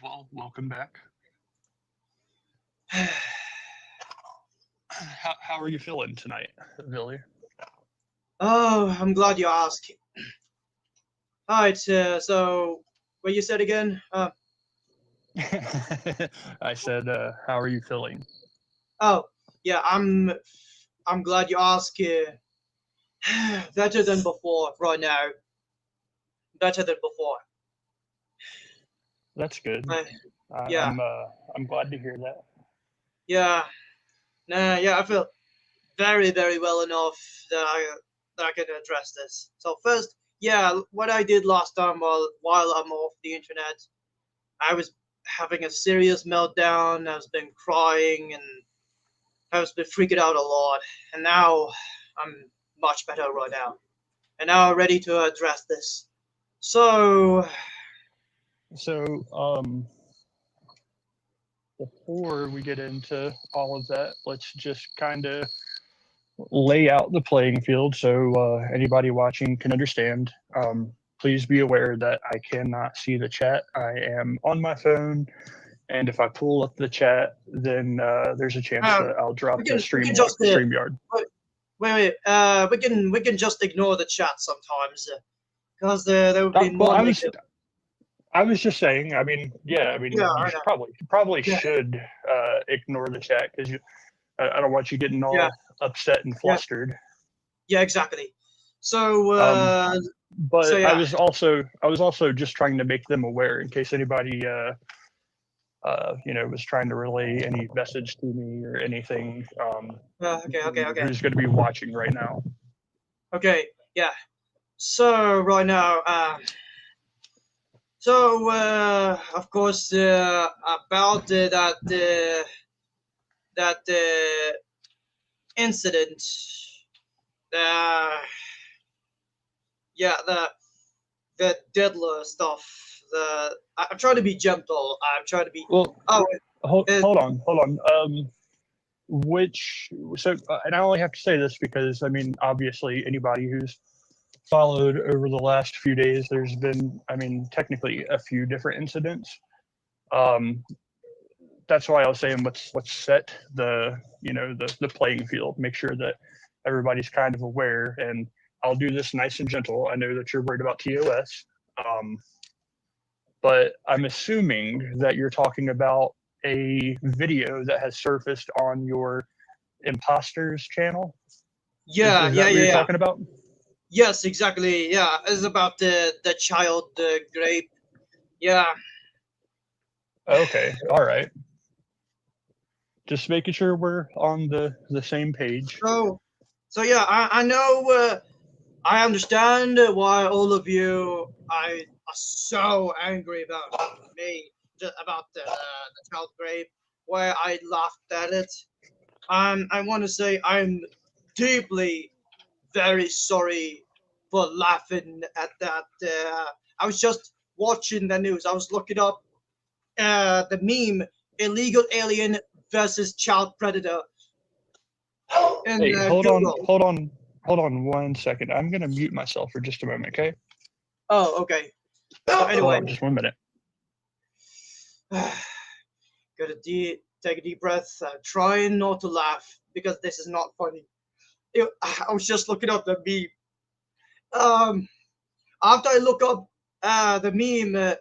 Well, welcome back. How are you feeling tonight, Billy? Oh, I'm glad you asked. Alright, so what you said again? I said, how are you feeling? Oh, yeah, I'm glad you asked. Better than before right now. Better than before. That's good. Uh, I, yeah, I'm uh, I'm glad to hear that. yeah, nah, yeah. I feel very well enough that I can address this. So first, yeah, what I did last time while I'm off the internet, I was having a serious meltdown. I was been crying and I was been freaking out a lot, and now I'm much better right now, and now I'm ready to address this. So, So, before we get into all of that, let's just kind of lay out the playing field so anybody watching can understand. Please be aware that I cannot see the chat. I am on my phone, and if I pull up the chat, then there's a chance uh, that I'll drop the we can stream just StreamYard. wait. We can just ignore the chat sometimes, because there would be Well, more negative. I was just saying. I mean, yeah. I mean, Yeah, you I know. probably Yeah, should ignore the chat because I don't want you getting yeah, all upset and yeah, flustered. yeah. Exactly. So, Um, so but yeah, I was also just trying to make them aware in case anybody was trying to relay any message to me or anything okay, who's going to be watching right now. okay, yeah. So right now, of course, about that incident, uh, yeah, the Diddler stuff. I'm trying to be gentle. I'm trying to be. Well, Oh, it, hold on. Which so, and I only have to say this because I mean, obviously, anybody who's followed over the last few days, there's been, I mean, technically a few different incidents. Um, that's why I was saying let's set the playing field, make sure that everybody's kind of aware, and I'll do this nice and gentle. I know that you're worried about TOS, um, but I'm assuming that you're talking about a video that has surfaced on your imposters channel. yeah, Is yeah, that what yeah, you're yeah. talking about? Yes, exactly. Yeah, it's about the child grape. Yeah. Okay, all right. Just making sure we're on the same page. So, yeah, I know. I understand why all of you are so angry about me, about the child grave, where I laughed at it. I want to say I'm deeply very sorry for laughing at that. I was just watching the news. I was looking up the meme illegal alien versus child predator in Hey, Google. hold on 1 second. I'm gonna mute myself for just a moment, okay? Oh, okay. So Hold anyway, on, just 1 minute. take a deep breath. Trying not to laugh because this is not funny. I was just looking up the meme. Um, After I look up the meme,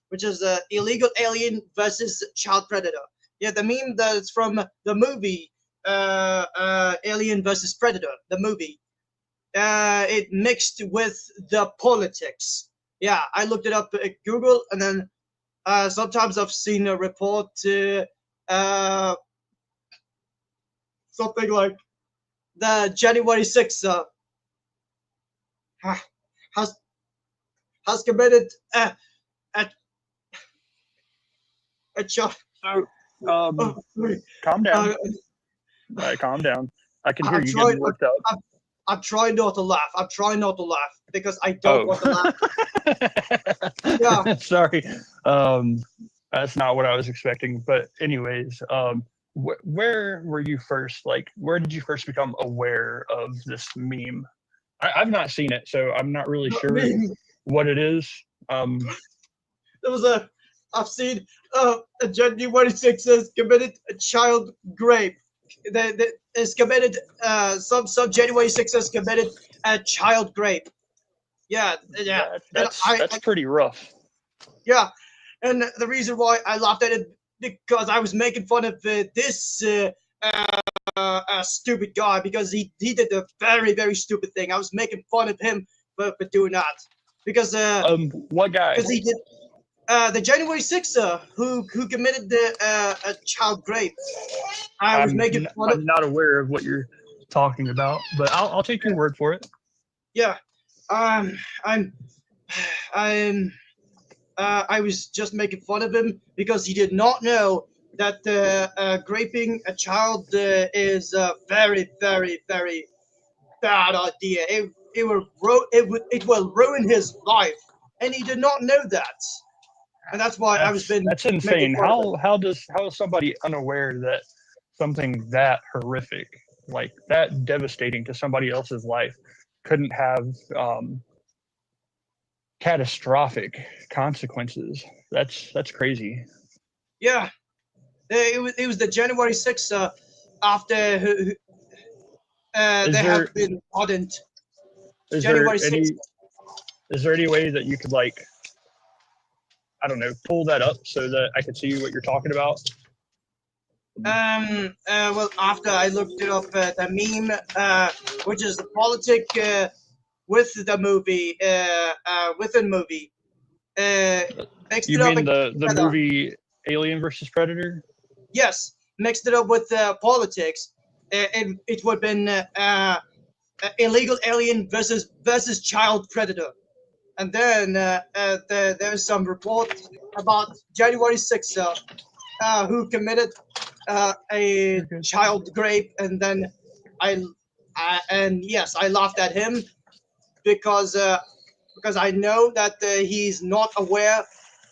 which is illegal alien versus child predator. Yeah, the meme that's from the movie Alien versus Predator, the movie. It mixed with the politics. Yeah, I looked it up at Google, and then sometimes I've seen a report uh, something like the January 6th has has committed a, a child. So, Sorry. calm down. Uh, Calm down. I can hear I'm you trying. getting worked up. I'm, I'm trying not to laugh. I'm trying not to laugh because I don't Oh, want to laugh. Yeah, sorry. Um, that's not what I was expecting. But anyways, where were you first? Like, where did you first become aware of this meme? I've not seen it, so I'm not really I sure mean, what it is. Um, there was a. I've seen a January 6th committed a child rape. That is committed. Some January 6th committed a child rape. Yeah, yeah, and That's pretty rough. yeah, and the reason why I laughed at it because I was making fun of this stupid guy because he did a very stupid thing. I was making fun of him for doing that because What guy? because he did the January 6th who committed the a child rape. I was making fun of. I'm not aware of what you're talking about, but I'll take your word for it. Yeah, I'm I was just making fun of him because he did not know that raping a child is a very bad idea. It will ruin his life, and he did not know that, and that's why That's insane. How is somebody unaware that something that horrific, like that devastating to somebody else's life, couldn't have catastrophic consequences? That's crazy. Yeah, it was the January 6th after they have been pardoned. January 6th. Is there any way that you could, like, I don't know, pull that up so that I could see what you're talking about? Well, after I looked it up, the meme, which is the politic with the movie, within movie, mixed You it up mean the together. movie Alien versus Predator? Yes, mixed it up with politics. It would have been illegal alien versus child predator. And then there's some report about January 6th who committed a child rape, and then and yes, I laughed at him because I know that he's not aware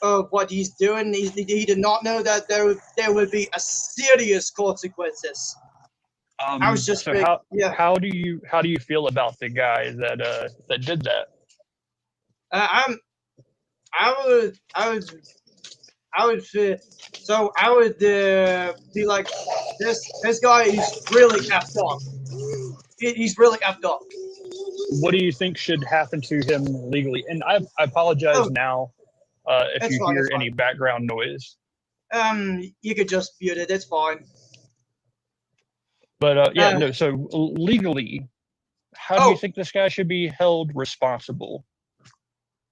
of what he's doing. He did not know that there would be a serious consequences. I was just So how do you feel about the guy that did that? I would be like, this guy is really effed up. He's really effed up. What do you think should happen to him legally? And I apologize now if you hear any background noise. You could just mute it. It's fine. But no. So legally, how do you think this guy should be held responsible?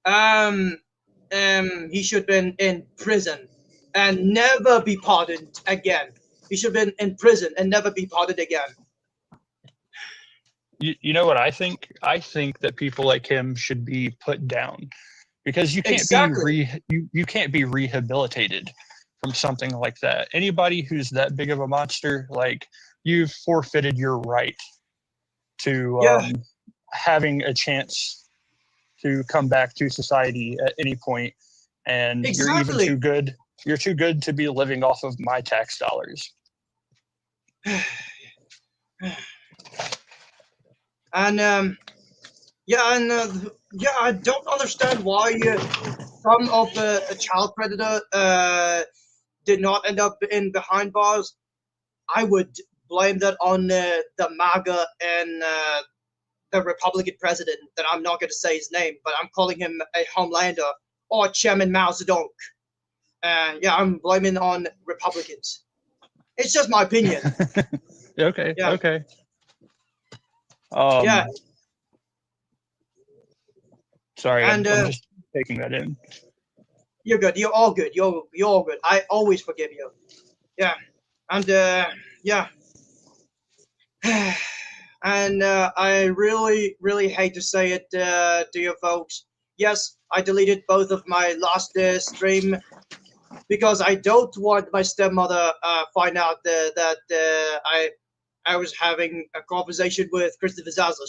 He should have been in prison and never be pardoned again. He should have been in prison and never be pardoned again. You know what I think? I think that people like him should be put down because you can't you can't be rehabilitated from something like that. Anybody who's that big of a monster, like, you've forfeited your right to having a chance to come back to society at any point, and you're even too good. You're too good to be living off of my tax dollars. And I don't understand why some of the child predator did not end up in behind bars. I would blame that on the MAGA and the Republican president. That I'm not going to say his name, but I'm calling him a Homelander or Chairman Mao Zedong. I'm blaming on Republicans. It's just my opinion. Okay. Yeah. Okay. Sorry, I'm just taking that in. You're good. You're all good. You're all good. I always forgive you. Yeah, and and I really hate to say it to you folks. Yes, I deleted both of my last stream because I don't want my stepmother find out that I was having a conversation with Christopher Zazzle.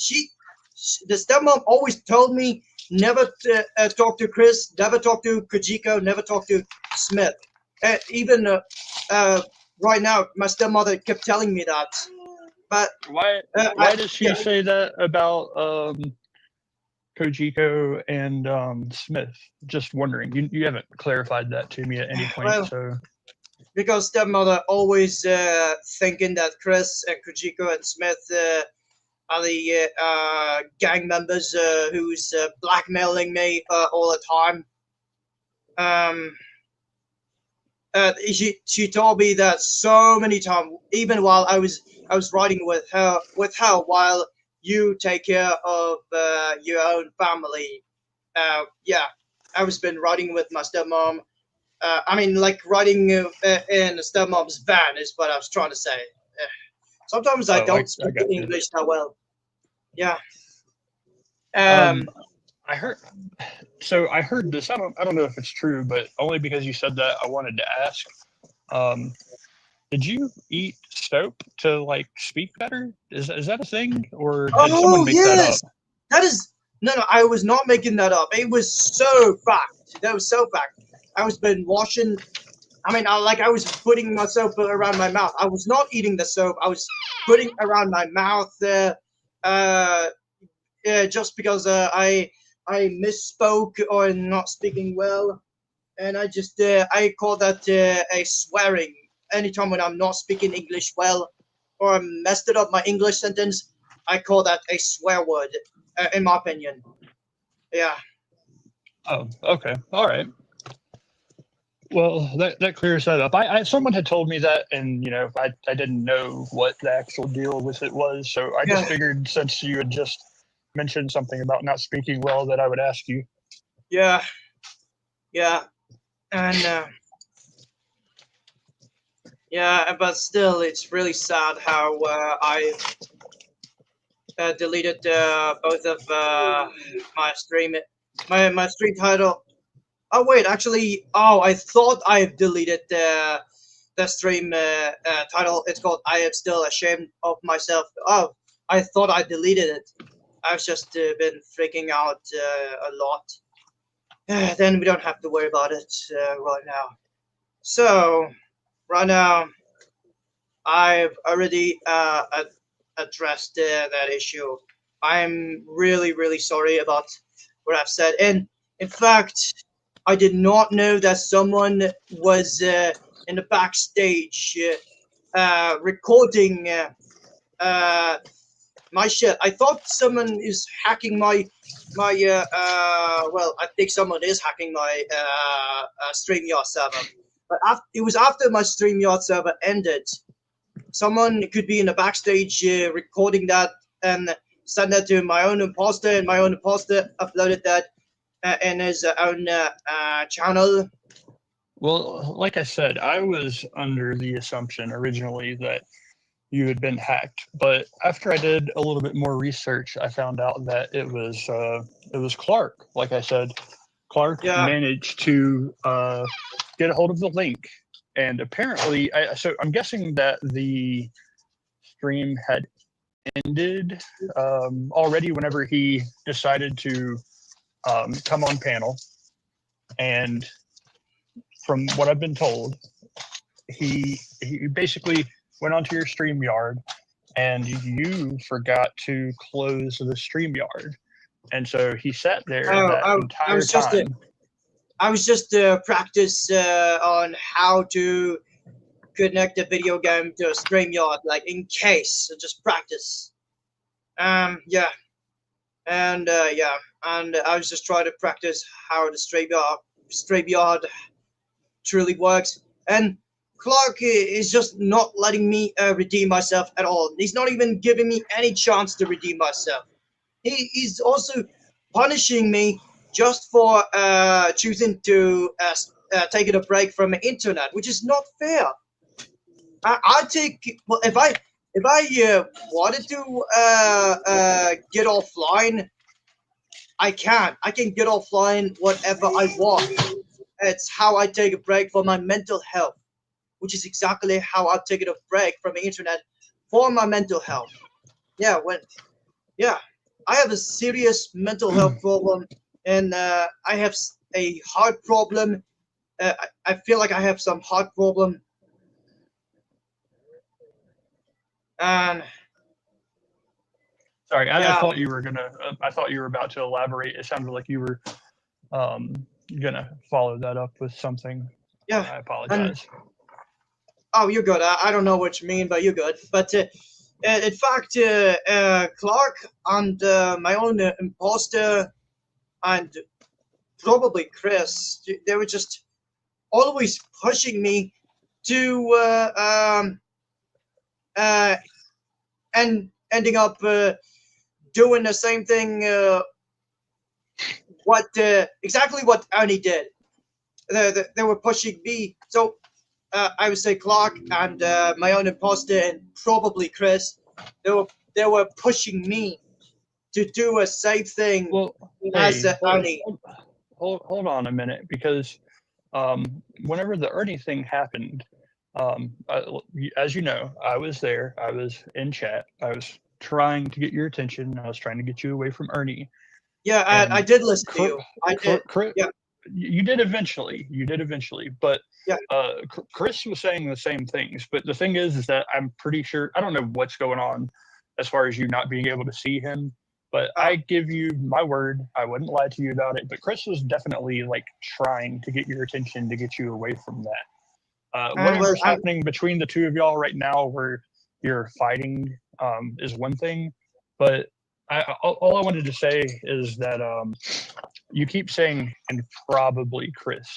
The stepmom always told me never to talk to Chris, never talk to Kojiko, never talk to Smith. Even right now, my stepmother kept telling me that. But why does she say that about Kojiko and Smith. Just wondering. You haven't clarified that to me at any point, Well, so because stepmother always thinking that Chris and Kojiko and Smith are the gang members who's blackmailing me all the time. Um, she told me that so many times, even while I was riding with her while you take care of your own family. Yeah, I was been riding with my stepmom. I mean, like riding in a stepmom's van is what I was trying to say. Sometimes I oh, don't I speak got you. English that well. Yeah. Um, Um. I heard. So I heard this. I don't know if it's true, but only because you said that, I wanted to ask. Um, did you eat soap to like speak better? Is that a thing, or did someone Oh make that up? yes, that is no. I was not making that up. It was so fact. That was so fact. I was been washing. I mean, I was putting my soap around my mouth. I was not eating the soap. I was putting around my mouth. Uh, just because I misspoke or not speaking well, and I call that a swearing. Anytime when I'm not speaking English well, or I messed it up my English sentence, I call that a swear word. In my opinion, yeah, Oh, okay, all right. Well, that clears that up. Someone had told me that, and I didn't know what the actual deal with it was, so I just yeah, figured since you had just mentioned something about not speaking well, that I would ask you. yeah, yeah, and yeah, but still, it's really sad how I deleted both of my stream, my stream title. Oh wait, actually, oh, I thought I've deleted the stream title. It's called "I am still ashamed of myself." Oh, I thought I deleted it. I've just been freaking out a lot. Then we don't have to worry about it right now. So right now, I've already addressed that issue. I'm really, really sorry about what I've said. And in fact, I did not know that someone was in the backstage recording uh, my shit. I thought someone is hacking my. Well, I think someone is hacking my StreamYard server. But it was after my StreamYard server ended. Someone could be in the backstage recording that and send that to my own imposter, and my own imposter uploaded that in his own channel. Well, like I said, I was under the assumption originally that you had been hacked, but after I did a little bit more research, I found out that it was Clark. Like I said, Clark Yeah. managed to get a hold of the link, and apparently, so I'm guessing that the stream had ended already whenever he decided to come on panel, and from what I've been told, he basically went onto your StreamYard and you forgot to close the StreamYard. And so he sat there Oh, that I entire was just time. I was just practice on how to connect a video game to a StreamYard, like in case, so just practice. Yeah, and yeah, and I was just trying to practice how the StreamYard truly works. And Clark is just not letting me redeem myself at all. He's not even giving me any chance to redeem myself. He's also punishing me just for choosing to take a break from the internet, which is not fair. I take well if I wanted to get offline, I can. I can get offline whatever I want. It's how I take a break for my mental health, which is exactly how I'm taking a break from the internet for my mental health. Yeah, yeah, I have a serious mental health problem, and I have a heart problem. I feel like I have some heart problem, and Sorry, I Yeah, thought you were gonna. I thought you were about to elaborate. It sounded like you were um, gonna follow that up with something. yeah. I And apologize. oh, you're good. I don't know what you mean, but you're good. But in fact, Clark and my own imposter and probably Chris, they were just always pushing me to uh, and ending up doing the same thing. What exactly what Ernie did? They were pushing me. So I would say Clark and my own imposter and probably Chris. They were pushing me to do a safe thing Well, as hey, Ernie. hold on a minute, because whenever the Ernie thing happened, as you know, I was there. I was in chat. I was trying to get your attention. I was trying to get you away from Ernie. Yeah, I And did listen to Cr- you. I did. Yeah, you did eventually. You did eventually, but yeah. Chris was saying the same things. But the thing is that I'm pretty sure I don't know what's going on as far as you not being able to see him. But I give you my word, I wouldn't lie to you about it. But Chris was definitely like trying to get your attention to get you away from that. Well, Whatever's happening between the two of y'all right now, where you're fighting, is one thing. But all I wanted to say is that you keep saying and probably Chris.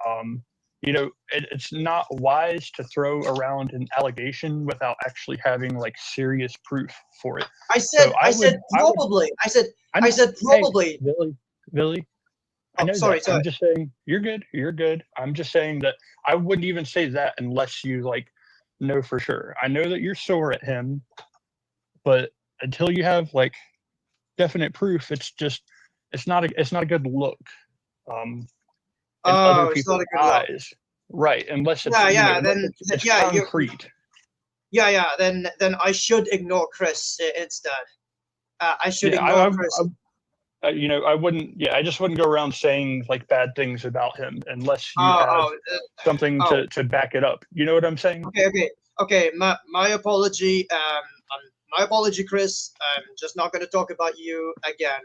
Um, it's not wise to throw around an allegation without actually having like serious proof for it. So I said I would, probably. I I know, said hey, probably. Billy, I Oh, know sorry, that. I'm sorry. just saying you're good. You're good. I'm just saying that I wouldn't even say that unless you like know for sure. I know that you're sore at him, but until you have like definite proof, it's not a good look um, in other Oh, it's not people's a good look. eyes, right? Unless it's Yeah, yeah. unless it's Yeah, concrete. yeah. Then I should ignore Chris instead. I should Yeah, ignore Chris. I wouldn't. Yeah, I just wouldn't go around saying like bad things about him unless you Oh, have oh, something oh. to back it up. You know what I'm saying? Okay. My apology. My apology, Chris. I'm just not going to talk about you again.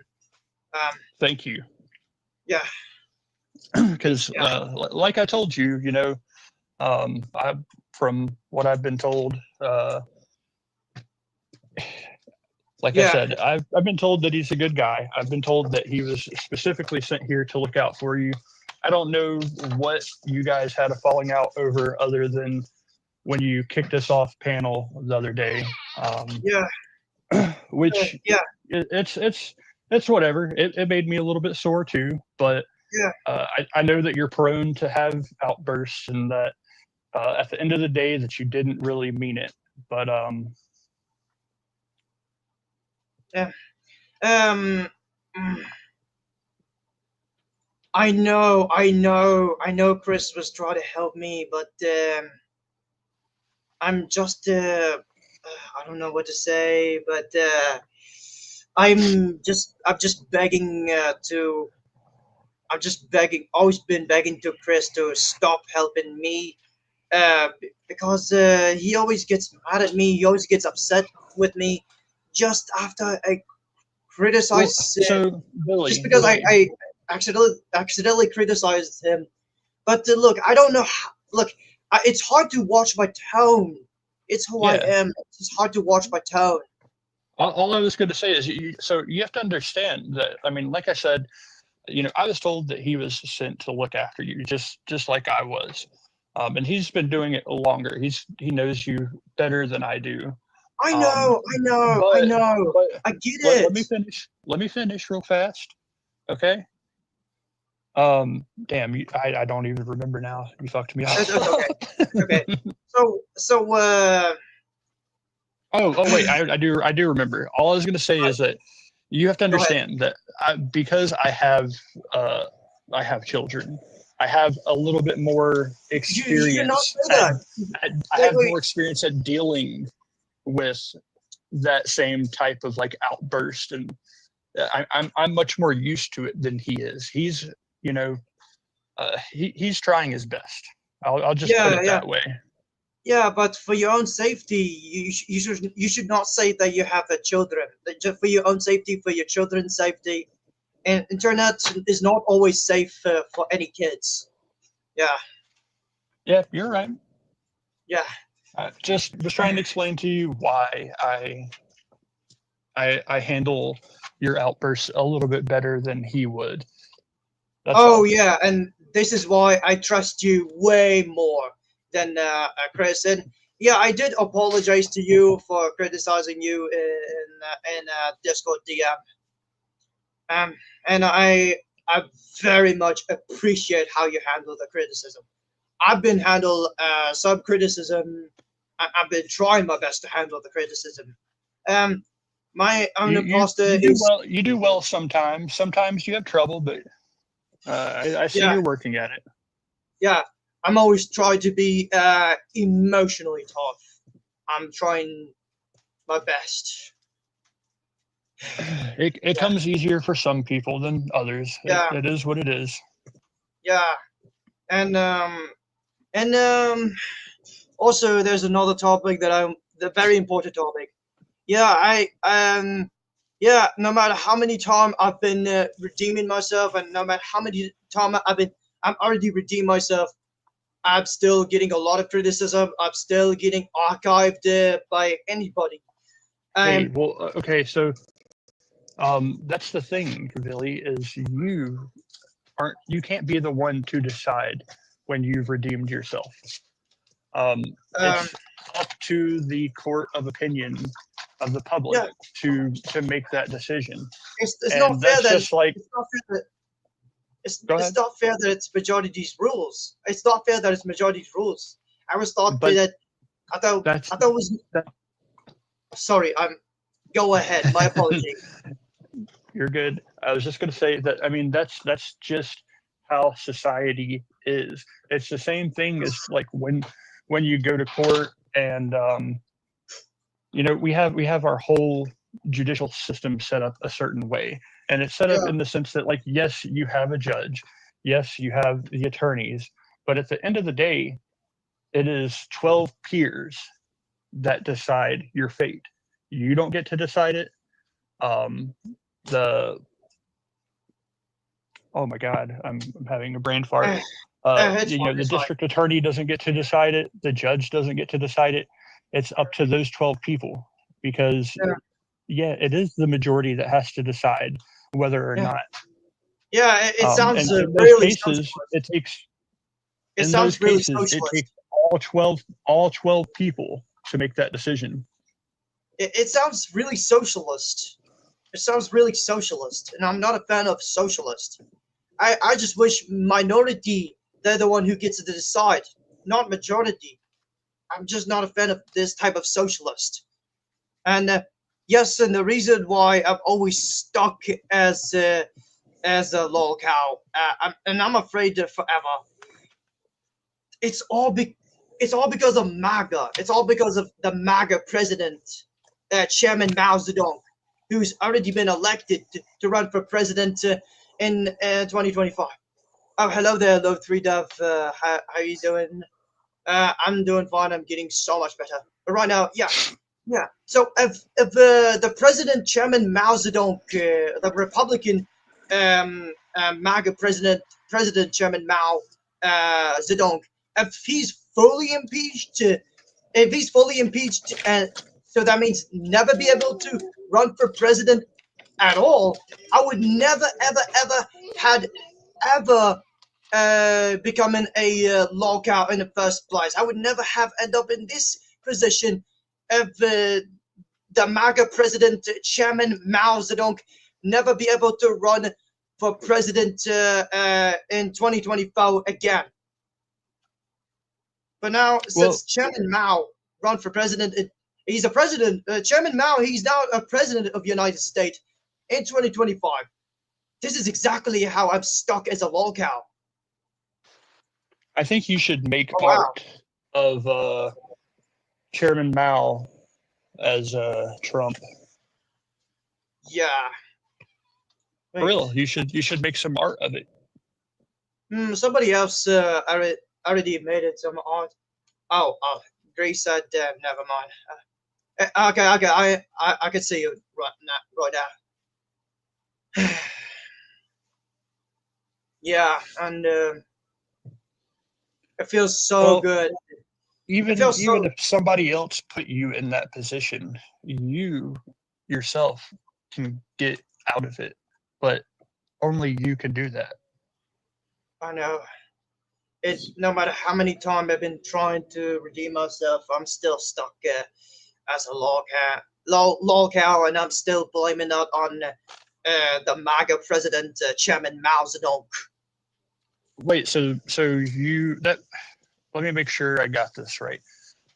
Thank you. Yeah, Because yeah, like I told you, I from what I've been told, like I yeah. said, I've been told that he's a good guy. I've been told that he was specifically sent here to look out for you. I don't know what you guys had a falling out over other than when you kicked us off panel the other day, Yeah, which yeah, it's whatever. It made me a little bit sore too, but yeah. I know that you're prone to have outbursts and that at the end of the day that you didn't really mean it. But Yeah. Um, mm, I know. Chris was trying to help me, but I'm just I don't know what to say, but I'm just begging to. I'm just begging, always been begging to Chris to stop helping me, because he always gets mad at me. He always gets upset with me, just after I well, criticize, so just Billy, because I accidentally criticized him. But look, I don't know. Look, it's hard to watch my tone. It's who I yeah. am. It's hard to watch my tone. All I was going to say is, so you have to understand that. I mean, like I said, I was told that he was sent to look after you, just like I was, and he's been doing it longer. He knows you better than I do. Um, I but know. but I get let it. me finish. Let me finish real fast, okay? Damn, I don't even remember now. You fucked me It's off. okay. Okay. So Wait, I do remember. All I was gonna say is that you have to go ahead. understand that because uh, I have children, I have a little bit more You should not experience say that. I Wait, have wait. more experience at dealing with that same type of like outburst, and I'm much more used to it than he is. He's he's trying his best. I'll just put Yeah, it yeah. that way. Yeah, but for your own safety, you should not say that you have children. Just for your own safety, for your children's safety, and internet is not always safe for any kids. Yeah, Yeah, you're right. yeah. I just was trying to explain to you why I handle your outbursts a little bit better than he would. That's Oh all. yeah, and this is why I trust you way more than Chris. And yeah, I did apologize to you for criticizing you in Discord DM. And I very much appreciate how you handle the criticism. I've been handle some criticism. I've been trying my best to handle the criticism. Um, my own You imposter do is well. You do well sometimes. Sometimes you have trouble, but I see yeah, you're working at it. yeah. I'm always trying to be emotionally tough. I'm trying my best. It Yeah, comes easier for some people than others. yeah, It is what it is. yeah. And um and also there's another topic that I'm the very important topic. Yeah, yeah, no matter how many times I've been redeeming myself, and no matter how many times I'm already redeemed myself, I'm still getting a lot of criticism. I'm still getting archived by anybody. Hey, Um, well, okay, so that's the thing, Billy, is you can't be the one to decide when you've redeemed yourself. um, It's up to the court of opinion of the public yeah, to make that decision, it's not and fair that's that just like. it's not fair that Go it's ahead. not fair that it's majority's rules. It's not fair that it's majority's rules. I was thought But that that's I thought it was that. sorry. Go ahead. My apology. You're good. I was just going to say that. I mean, that's just how society is. It's the same thing as like when you go to court and we have our whole judicial system set up a certain way, and it's set up Yeah, in the sense that, like, yes, you have a judge, yes, you have the attorneys, but at the end of the day, it is 12 peers that decide your fate. You don't get to decide it. um the Oh my God, I'm having a brain fart. uh, it's fine. The It's fine. district attorney doesn't get to decide it. The judge doesn't get to decide it. It's up to those 12 people because, Yeah, yeah, it is the majority that has to decide whether or yeah, not. yeah. It sounds And in those really cases, socialist. it takes It in those sounds really cases it socialist. takes all 12 people to make that decision. It sounds really socialist. It sounds really socialist, and I'm not a fan of socialist. I just wish minority they're the one who gets to decide, not majority. I'm just not a fan of this type of socialist. And yes, and the reason why I'm always stuck as a lol cow, and I'm afraid that forever. It's all be, it's all because of MAGA. It's all because of the MAGA president, Chairman Mao Zedong, who's already been elected to run for president in 2025. Oh, hello there, Low 3 Dove. How you doing? I'm doing fine. I'm getting so much better. But right now, yeah, yeah. So if the president, Chairman Mao Zedong, the Republican MAGA President Chairman Mao Zedong, if he's fully impeached, and so that means never be able to run for president at all, I would never, ever, ever had ever becoming a lockout in the first place. I would never have end up in this position if the MAGA president, Chairman Mao Zedong, never be able to run for president in 2024 again. But now, Well, since Chairman Mao run for president, he's a president. Chairman Mao, he's now a president of the United States in 2025. This is exactly how I'm stuck as a lockout. I think you should make Oh wow. art of Chairman Mao as Trump. Yeah. For Wait. real, you should make some art of it. Somebody else already made it some art. Oh, Grace said, never mind. Okay, I can see you right now. Yeah, and it feels so Well, good. It even feels even so. if somebody else put you in that position, you yourself can get out of it, but only you can do that. I know. It. No matter how many times I've been trying to redeem myself, I'm still stuck as a lolcow, and I'm still blaming that on the MAGA president, Chairman Mao Zedong. Wait, so you that let me make sure I got this right.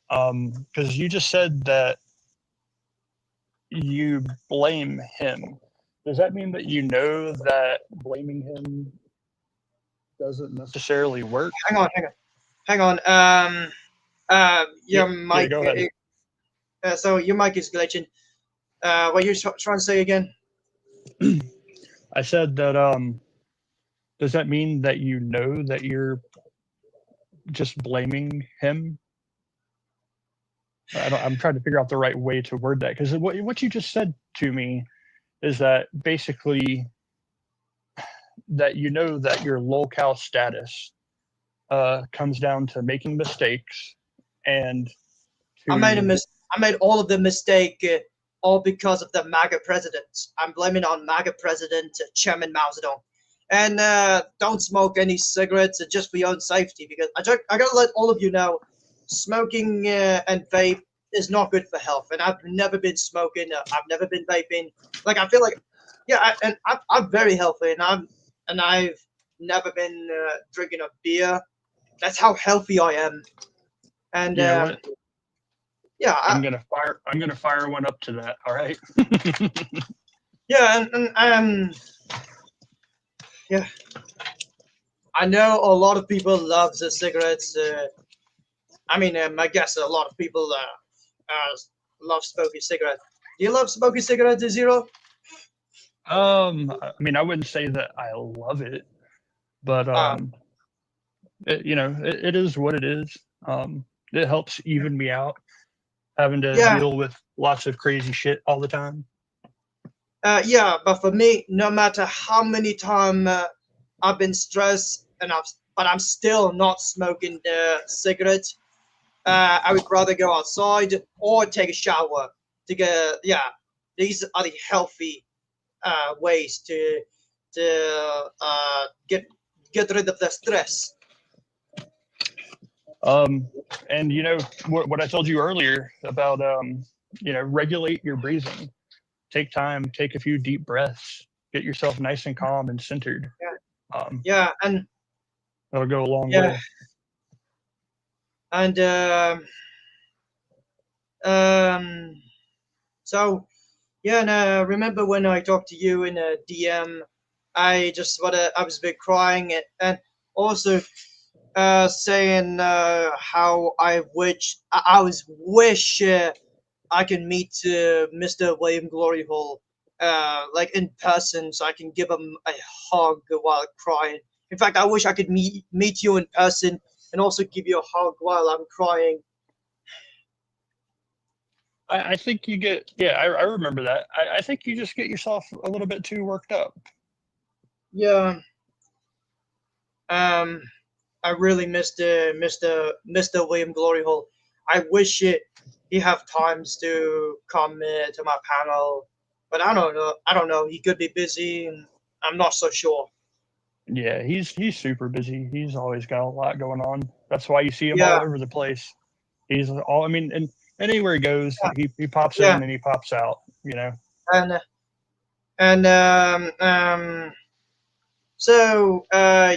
Because you just said that you blame him. Does that mean that you know that blaming him doesn't necessarily work? Hang on. Yeah, Your yeah, mic. go ahead. So your mic is glitching. What you trying to say again? I said that does that mean that you know that you're just blaming him? I'm trying to figure out the right way to word that because what you just said to me is that basically that you know that your locale status comes down to making mistakes and I made a to I made all of the mistake, all because of the MAGA president. I'm blaming on MAGA president Chairman Mao Zedong. And don't smoke any cigarettes just for your own safety, because I gotta let all of you know, smoking and vape is not good for health. And I've never been smoking. I've never been vaping. Like I feel like, yeah, I'm very healthy, and I've never been drinking a beer. That's how healthy I am. And you know what yeah, I'm gonna fire one up to that. All right. yeah, yeah. I know a lot of people love the cigarettes. I mean, I guess a lot of people love smoking cigarettes. Do you love smoking cigarettes, Zero? I mean, I wouldn't say that I love it, but Uh, it is what it is. It helps even me out having to yeah, deal with lots of crazy shit all the time. yeah. But for me, no matter how many times I've been stressed but I'm still not smoking the cigarette. I would rather go outside or take a shower to get. Yeah, these are the healthy ways to get rid of the stress. Um, and what I told you earlier about regulate your breathing. Take time, take a few deep breaths, get yourself nice and calm and centered. Yeah, Um, yeah, and that'll go a long yeah, way. and um, so yeah, and remember when I talked to you in a DM? I was a bit crying and also saying how I was wish I can meet Mr. William Glory Hall like in person, so I can give him a hug while crying. In fact, I wish I could meet you in person and also give you a hug while I'm crying. I think you get, yeah, I remember that. I think you just get yourself a little bit too worked up. Yeah. Um, I really missed Mr. William Glory Hall. I wish he have times to come to my panel, but I don't know. I don't know. He could be busy, and I'm not so sure. Yeah, he's super busy. He's always got a lot going on. That's why you see him all Yeah, over the place. He's all, I mean, and anywhere he goes, yeah, he pops yeah. in and he pops out, And and so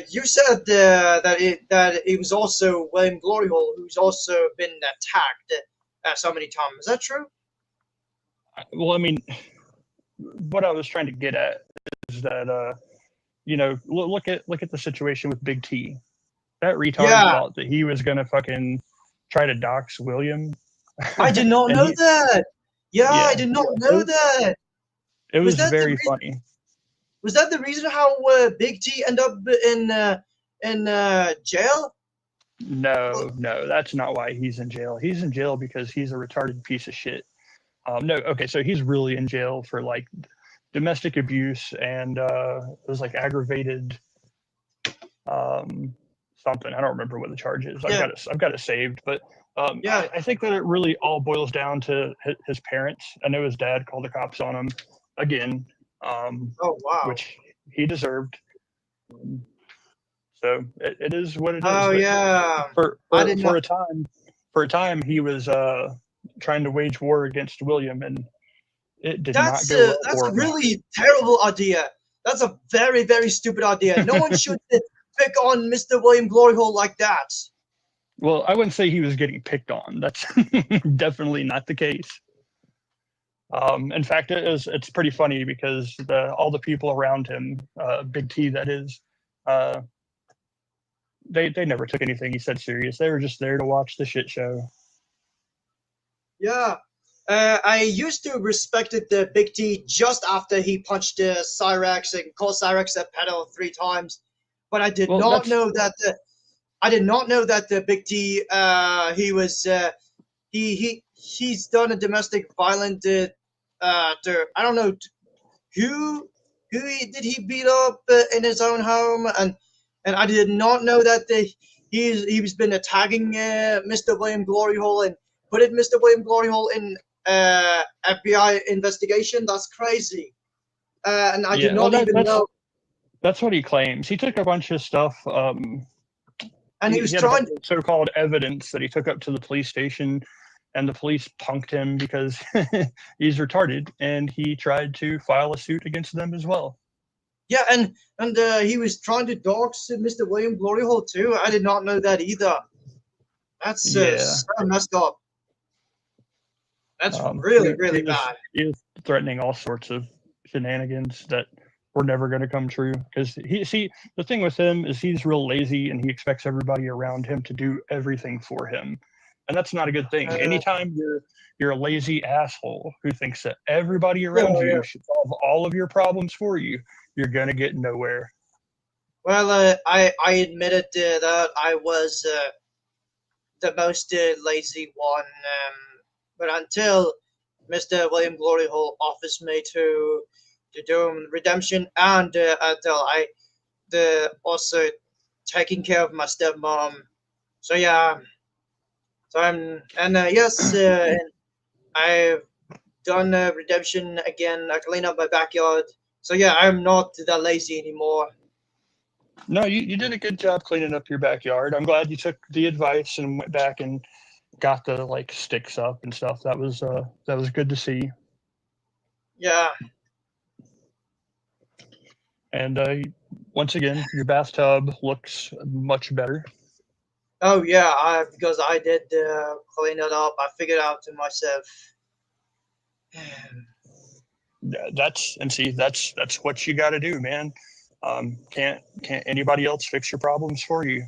you said that it was also William Glory Hall who's also been attacked so many times. Is that true? Well, I mean, what I was trying to get at is that, look at the situation with Big T. That retard Yeah, thought that he was gonna fucking try to dox William, I did not and know that. Yeah, I yeah, did not know it, that. it Was was that the very funny. Was that the reason how Big T ended up in jail? No, no, that's not why he's in jail. He's in jail because he's a retarded piece of shit. No, okay, so he's really in jail for like domestic abuse and it was like aggravated something. I don't remember what the charge is. Yeah, I've got it saved, but yeah. I think that it really all boils down to his parents. I know his dad called the cops on him again, Oh wow. which he deserved. So it is what it is. Oh But yeah. for I for did not. for a time he was trying to wage war against William, and it did not That's go well that's for a him. really terrible idea. That's a very very stupid idea. No one should pick on Mr. William Gloryhole like that. Well, I wouldn't say he was getting picked on. That's definitely not the case. In fact, it's pretty funny because all the people around him, Big T that is, uh, they never took anything he said serious. They were just there to watch the shit show. Yeah. I used to respected the Big T just after he punched Cyrax and called Cyrax a pedo 3 times, but I did Well, not that's know that I did not know that the Big T he was he's done a domestic violent I don't know did he beat up in his own home, and I did not know that he's been attacking Mr. William Gloryhole and put it Mr. William Gloryhole in FBI investigation. That's crazy. And I did yeah. Well, not even know. that's what he claims. He took a bunch of stuff. And he He was had a bunch trying to. of so-called evidence that he took up to the police station, and the police punked him because he's retarded, and he tried to file a suit against them as well. Yeah, and he was trying to dox Mr. William Gloryhole too. I did not know that either. That's Yeah. so messed up. That's Um, really he, really bad. he was threatening all sorts of shenanigans that were never going to come true. Because the thing with him is he's real lazy and he expects everybody around him to do everything for him, and that's not a good thing. Uh, Anytime you're a lazy asshole who thinks that everybody yeah, around yeah. you should solve all of your problems for you, you're gonna get nowhere. Well, I admitted that I was the most lazy one, but until Mr. William Gloryhole offers me to do redemption, and until I also taking care of my stepmom. So yeah, so I'm and yes, and I've done redemption again. I clean up my backyard. So yeah, I'm not that lazy anymore. No, you did a good job cleaning up your backyard. I'm glad you took the advice and went back and got the like sticks up and stuff. That was good to see. Yeah. And once again, your bathtub looks much better. Oh yeah, because I did clean it up. I figured out to myself. That's what you got to do, man. Can't anybody else fix your problems for you?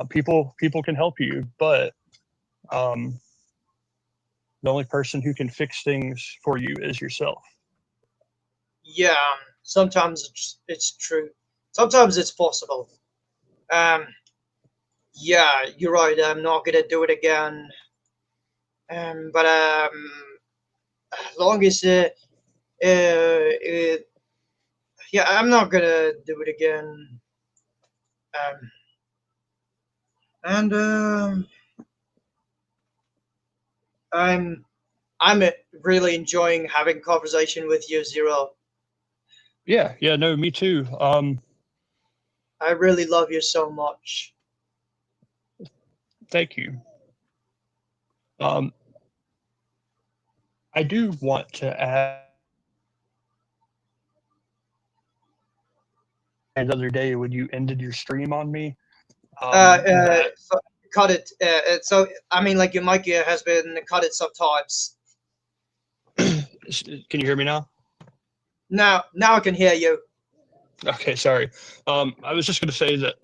People can help you, but um, the only person who can fix things for you is yourself. Yeah, sometimes it's true. Sometimes it's possible. Um, yeah, you're right. I'm not gonna do it again. But as long as yeah, I'm not gonna do it again. Um, and I'm I'm really enjoying having conversation with you, Zero. Yeah, no, me too. I really love you so much. Thank you. Um, I do want to add. The other day when you ended your stream on me, that So cut it. So I mean, like your mic has been cut it sometimes. can you hear me now? Now I can hear you. Okay, sorry. I was just going to say that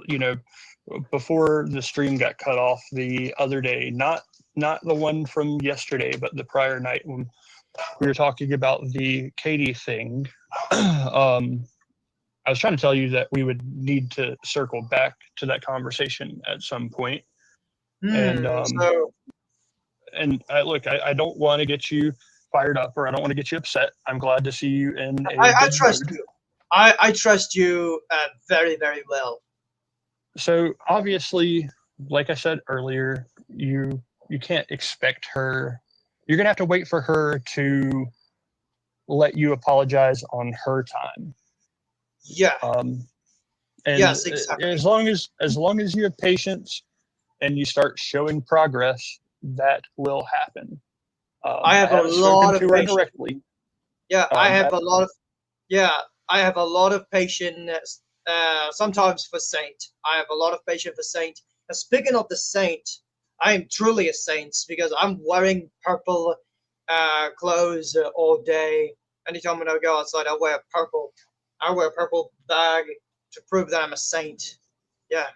before the stream got cut off the other day, not the one from yesterday, but the prior night when we were talking about the Katie thing. I was trying to tell you that we would need to circle back to that conversation at some point. And So look, I don't want to get you fired up, or I don't want to get you upset. I'm glad to see you in a I good trust mood. you. I trust you very, very well. So obviously, like I said earlier, you can't expect her. You're gonna have to wait for her to let you apologize on her time. Yeah. And Yes, exactly. as long as you have patience and you start showing progress, that will happen. I I have a haven't spoken lot of to her patience. directly. Yeah, I Um, have a lot of yeah, I have a lot of patience. Sometimes for Saint, I have a lot of patience for Saint. And speaking of the Saint, I am truly a saint because I'm wearing purple clothes all day. Anytime when I go outside, I wear purple. I wear a purple bag to prove that I'm a saint. Yeah.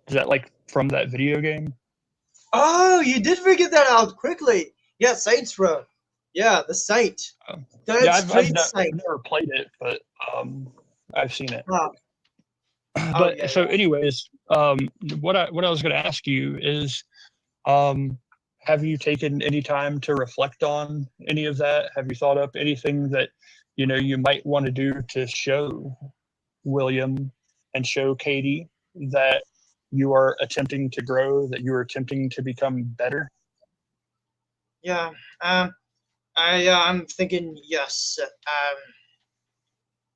is that like from that video game? Oh, you did figure that out quickly. Yeah, Saints Row. Yeah, the Saint. Third Yeah, Street Saint. I've never played it, but I've seen it. Oh, oh yeah, But so, yeah. anyways, what I was going to ask you is, um, have you taken any time to reflect on any of that? Have you thought up anything that you might want to do to show William and show Katie that you are attempting to grow, that you are attempting to become better? Yeah. I'm thinking yes.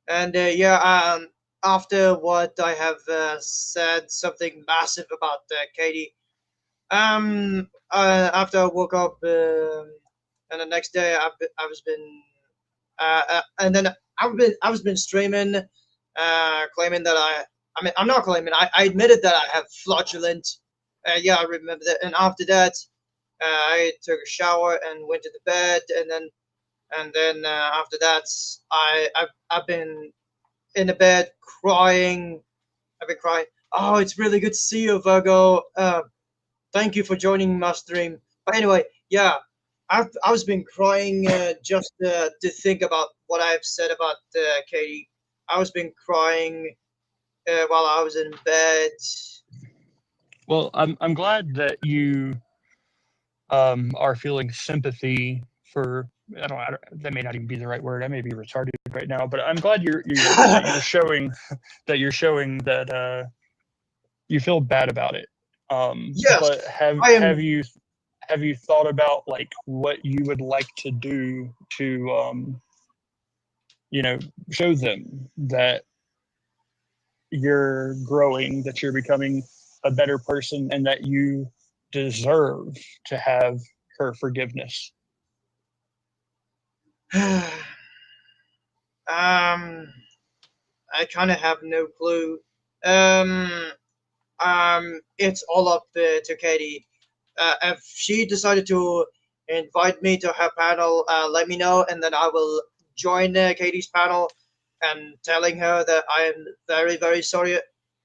And yeah. After what I have said, something massive about Katie. After I woke up, and the next day I was been, and then I was been streaming, claiming that I mean I'm not claiming I admitted that I have flatulent. Yeah, I remember that. And after that, I took a shower and went to the bed, and then after that, I've been in the bed crying. I've been crying. Oh, it's really good to see you, Virgo. Thank you for joining my stream. But anyway, yeah, I was been crying just to think about what I've said about Katie. I was been crying while I was in bed. Well, I'm glad that you are feeling sympathy for. I don't. That may not even be the right word. I may be retarded right now, but I'm glad that you're showing that you feel bad about it. Yes, But I am. have you thought about like what you would like to do to you know show them that you're growing, that you're becoming a better person, and that you deserve to have her forgiveness? um, I kind of have no clue. Um, it's all up to Katie. If she decided to invite me to her panel, let me know, and then I will join Katie's panel and telling her that I am very, very sorry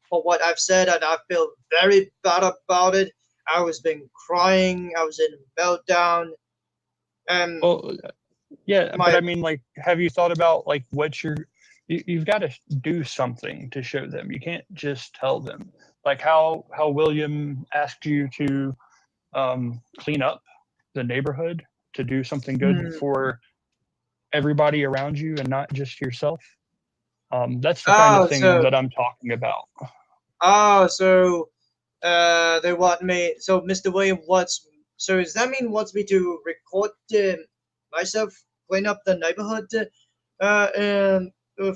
for what I've said, and I feel very bad about it. I was been crying. I was in a meltdown, and Well, yeah, but my I mean, like, have you thought about like what you've got to do something to show them. You can't just tell them. Like how William asked you to clean up the neighborhood, to do something good hmm, for everybody around you and not just yourself. That's the kind of oh thing so that I'm talking about. so they want me. So Mr. William wants. So does that mean wants me to record myself clean up the neighborhood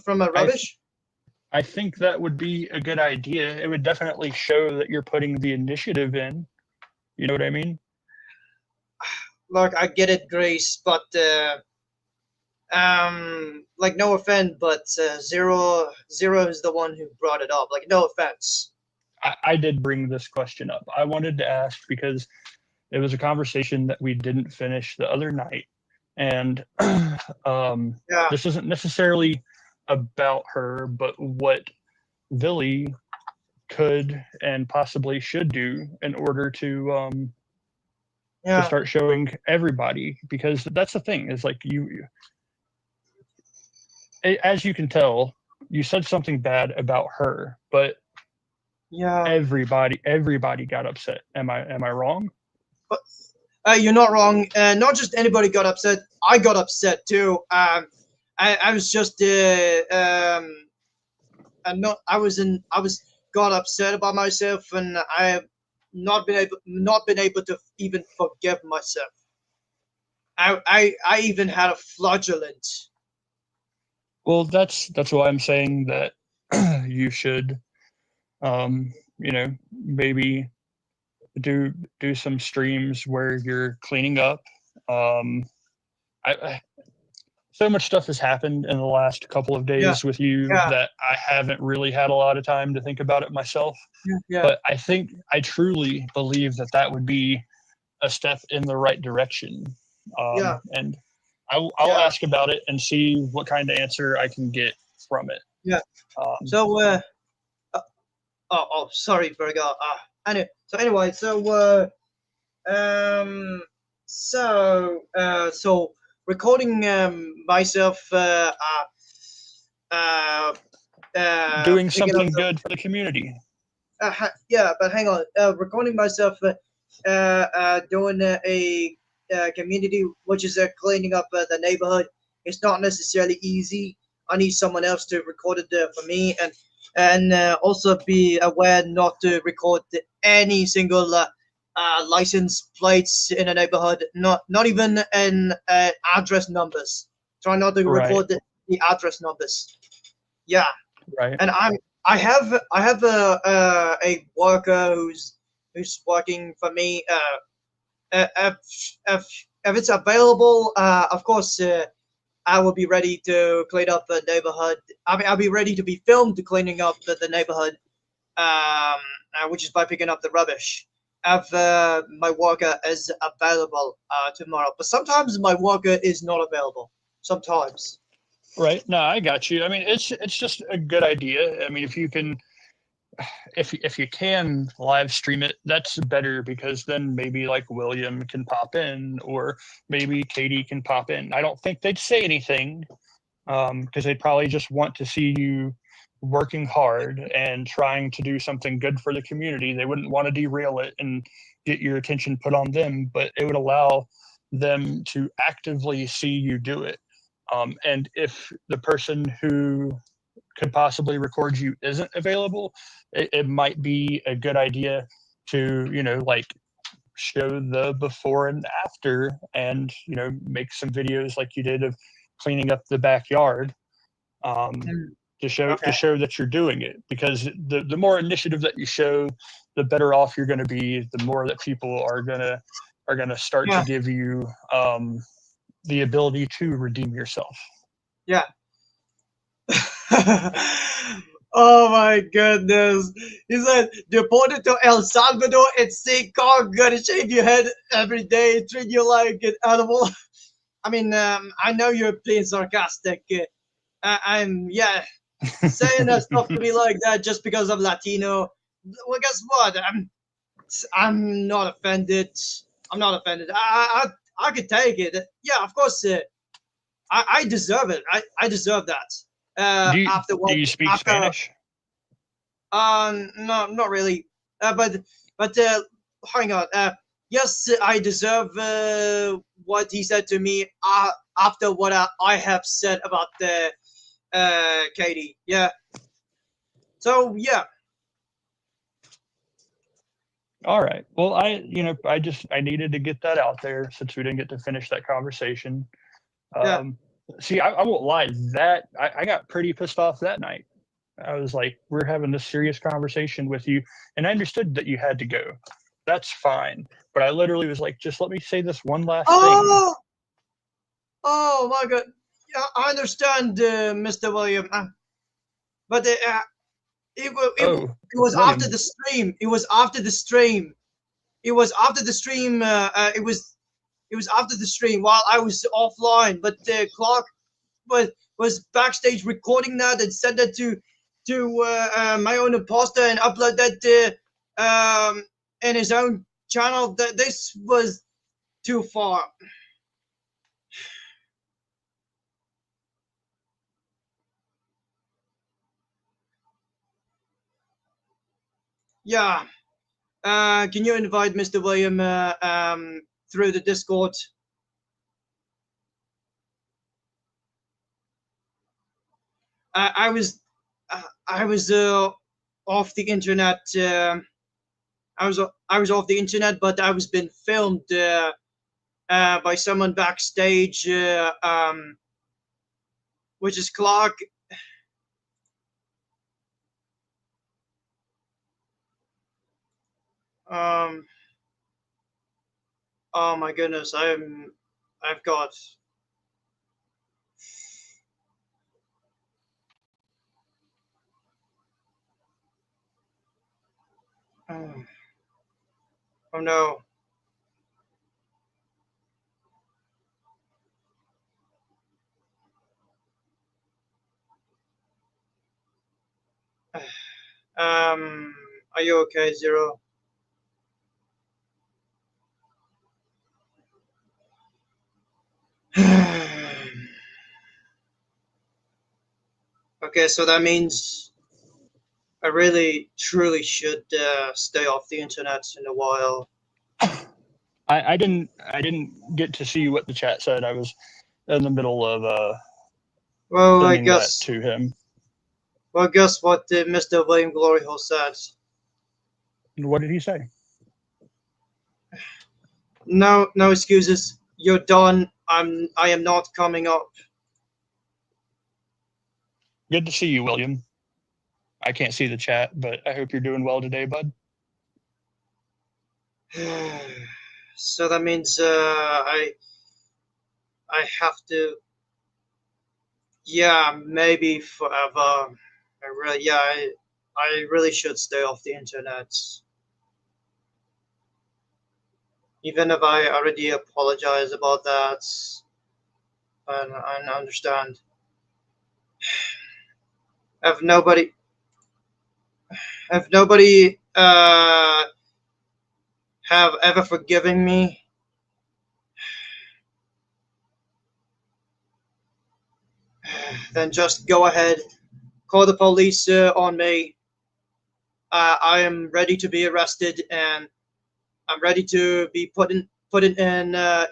from a I th- rubbish? I think that would be a good idea. It would definitely show that you're putting the initiative in. You know what I mean? Like I get it, Grace, but like no offense, but zero is the one who brought it up. Like no offense. I did bring this question up. I wanted to ask because it was a conversation that we didn't finish the other night, and Yeah. this isn't necessarily about her, but what Villy could and possibly should do in order to Yeah. start showing everybody. Because that's the thing is like as you can tell, you said something bad about her, but Yeah. everybody got upset. Am I wrong? But you're not wrong. Not just anybody got upset. I got upset too. I was just I'm not. I was got upset about myself, and I have not been able to even forgive myself. I even had a flagellant. Well, that's why I'm saying that you should, maybe do do some streams where you're cleaning up. Um, I so much stuff has happened in the last couple of Yeah, days with you yeah, that I haven't really had a lot of time to think about it myself. yeah, yeah, But I truly believe that that would be a step in the right direction. yeah, And I'll yeah, ask about it and see what kind of answer I can get from it. yeah. Um, So uh sorry, Virgo. Anyway, um, so recording myself uh, Doing picking up something the good for the community. yeah, but hang on, recording myself doing community, which is cleaning up the neighborhood. It's not necessarily easy. I need someone else to record it for me, and also be aware not to record any single license plates in a neighborhood. Not even in address numbers. Try not to Right, record the address numbers. Yeah, right, and I have a worker who's working for me. If if if it's available, of course, I will be ready to clean up the neighborhood. I'll be ready to be filmed cleaning up the neighborhood, which is by picking up the rubbish. If my worker is available tomorrow, but sometimes my worker is not available. Sometimes. right. No, I got you. I mean, it's just a good idea. I mean, if you can live stream it, that's better because then maybe like William can pop in or maybe Katie can pop in. I don't think they'd say anything because they'd probably just want to see you working hard and trying to do something good for the community. They wouldn't want to derail it and get your attention put on them, but it would allow them to actively see you do it. And if the person who could possibly record you isn't available, it might be a good idea to, like show the before and after and, make some videos like you did of cleaning up the backyard um, Mm, to okay. show that you're doing it because the more initiative that you show, the better off you're going to be, the more that people are going to start to Yeah. give you the ability to redeem yourself. Yeah. Oh my goodness. He said, deported to El Salvador and say, God, gonna shave your head every day, treat you like an animal. I mean, I know you're being sarcastic. Yeah, saying that stuff to me like that just because I'm Latino. Well, guess what? I'm not offended. I'm not offended. I could take it. Yeah, of course. I deserve it. I deserve that. After Do what? you speak After Spanish? no, not really. But hang on. Yes, I deserve what he said to me after what I have said about Katie. Yeah. So yeah, All right. Well, I needed to get that out there since we didn't get to finish that conversation. yeah. Um, See, I won't lie. That I got pretty pissed off that night. I was like, we're having this serious conversation with you, and I understood that you had to go. That's fine. But I literally was like, just let me say this one last thing. Oh, oh my God. Yeah, I understand, Mr. William. But Oh, it was after William. the stream. It was after the stream. It was after the stream. It was after the stream while I was offline. But Clark was backstage recording that and sent that to my own imposter and upload that in his own channel. That this was too far. Yeah. Can you invite Mr. William through the Discord? I was I was off the internet. I was off the internet, but I was being filmed by someone backstage, which is Clark. Um, oh my goodness, I've got. Oh, oh no. Are you okay, Zero? Okay, so that means I really, truly should stay off the internet in a while. I didn't get to see what the chat said. I was in the middle of Well, I sending that guess. to him. Well, guess what Mr. William Gloryhole said. What did he say? No, no excuses. You're done. I am not coming up. Good to see you, William. I can't see the chat, but I hope you're doing well today, bud. So that means I have to. Yeah, maybe forever. I really should stay off the internet. Even if I already apologize about that, and I understand. If nobody, if nobody have ever forgiven me, then just go ahead, call the police on me. I am ready to be arrested, and I'm ready to be put in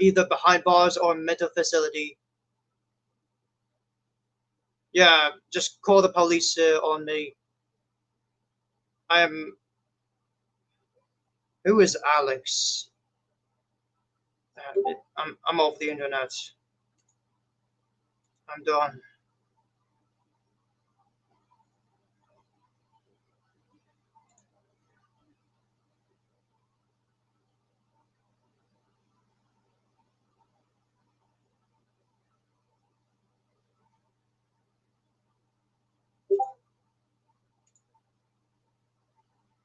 either behind bars or mental facility. Yeah, just call the police on me. I am. Who is Alex? I'm off the internet. I'm done.